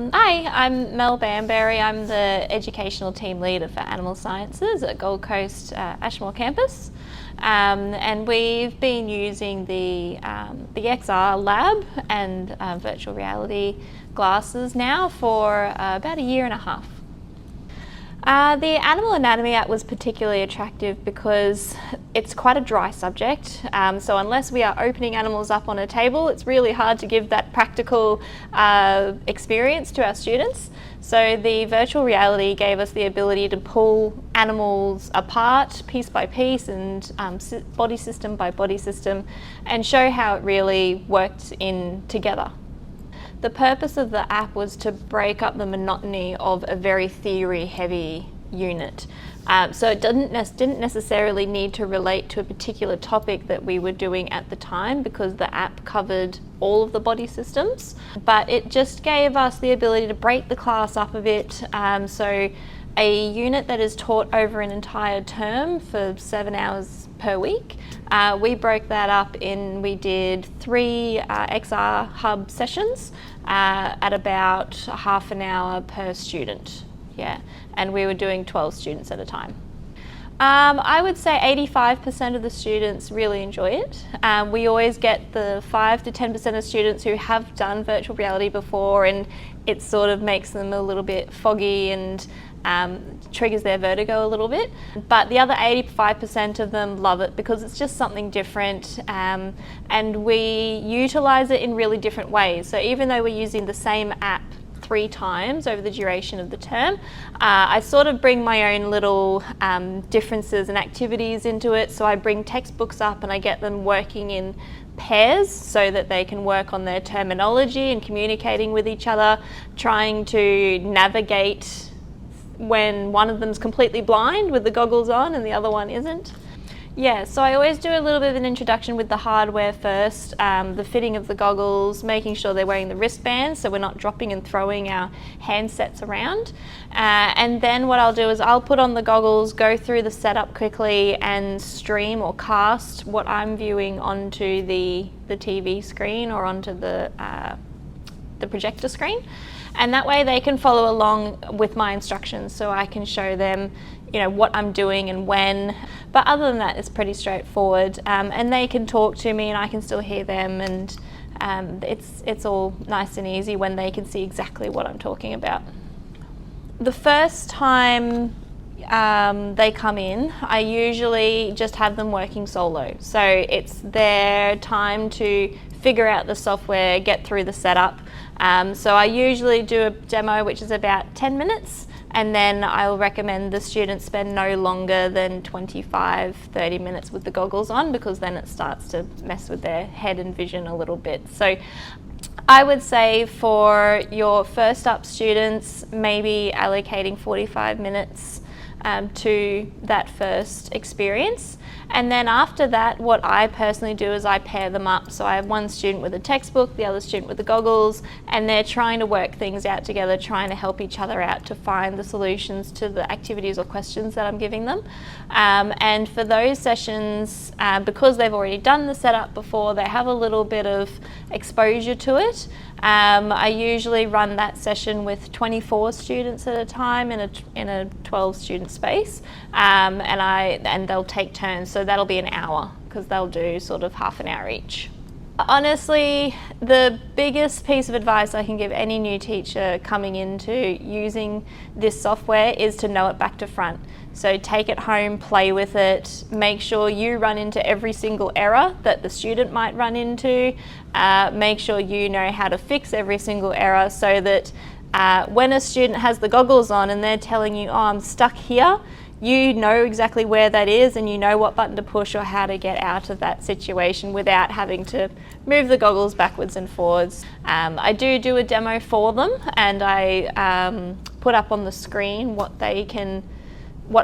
Hi, I'm Mel Bamberry. I'm the Educational Team Leader for Animal Sciences at Gold Coast Ashmore Campus. And we've been using the XR lab and virtual reality glasses now for about a year and a half. The animal anatomy app was particularly attractive because it's quite a dry subject, so unless we are opening animals up on a table, it's really hard to give that practical experience to our students. So the virtual reality gave us the ability to pull animals apart piece by piece and body system by body system and show how it really worked in together. The purpose of the app was to break up the monotony of a very theory-heavy unit. So it didn't necessarily need to relate to a particular topic that we were doing at the time because the app covered all of the body systems. But it just gave us the ability to break the class up a bit. So a unit that is taught over an entire term for 7 hours per week, we broke that up we did 3 XR hub sessions at about half an hour per student. Yeah, and we were doing 12 students at a time. I would say 85% of the students really enjoy it. We always get the 5 to 10% of students who have done virtual reality before, and it sort of makes them a little bit foggy and triggers their vertigo a little bit. But the other 85% of them love it because it's just something different, and we utilise it in really different ways. So even though we're using the same app 3 times over the duration of the term, I sort of bring my own little differences and activities into it. So I bring textbooks up and I get them working in pairs so that they can work on their terminology and communicating with each other, trying to navigate when one of them's completely blind with the goggles on and the other one isn't. Yeah, so I always do a little bit of an introduction with the hardware first, the fitting of the goggles, making sure they're wearing the wristbands so we're not dropping and throwing our handsets around. And then what I'll do is I'll put on the goggles, go through the setup quickly and stream or cast what I'm viewing onto the TV screen or onto the projector screen. And that way they can follow along with my instructions so I can show them what I'm doing and when. But other than that, it's pretty straightforward, and they can talk to me and I can still hear them, and it's all nice and easy when they can see exactly what I'm talking about. The first time they come in, I usually just have them working solo. So it's their time to figure out the software, get through the setup. So I usually do a demo which is about 10 minutes, and then I'll recommend the students spend no longer than 25-30 minutes with the goggles on, because then it starts to mess with their head and vision a little bit. So I would say for your first up students, maybe allocating 45 minutes to that first experience. And then after that, what I personally do is I pair them up. So I have one student with a textbook, the other student with the goggles, and they're trying to work things out together, trying to help each other out to find the solutions to the activities or questions that I'm giving them. And for those sessions, because they've already done the setup before, they have a little bit of exposure to it. I usually run that session with 24 students at a time in a 12 student space, and they'll take turns, so that'll be an hour because they'll do sort of half an hour each. Honestly, the biggest piece of advice I can give any new teacher coming into using this software is to know it back to front. So take it home, play with it, make sure you run into every single error that the student might run into, make sure you know how to fix every single error so that when a student has the goggles on and they're telling you, oh, I'm stuck here, you know exactly where that is and you know what button to push or how to get out of that situation without having to move the goggles backwards and forwards. I do a demo for them, and I put up on the screen what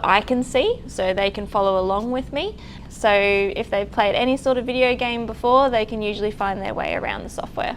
I can see so they can follow along with me. So if they've played any sort of video game before, they can usually find their way around the software.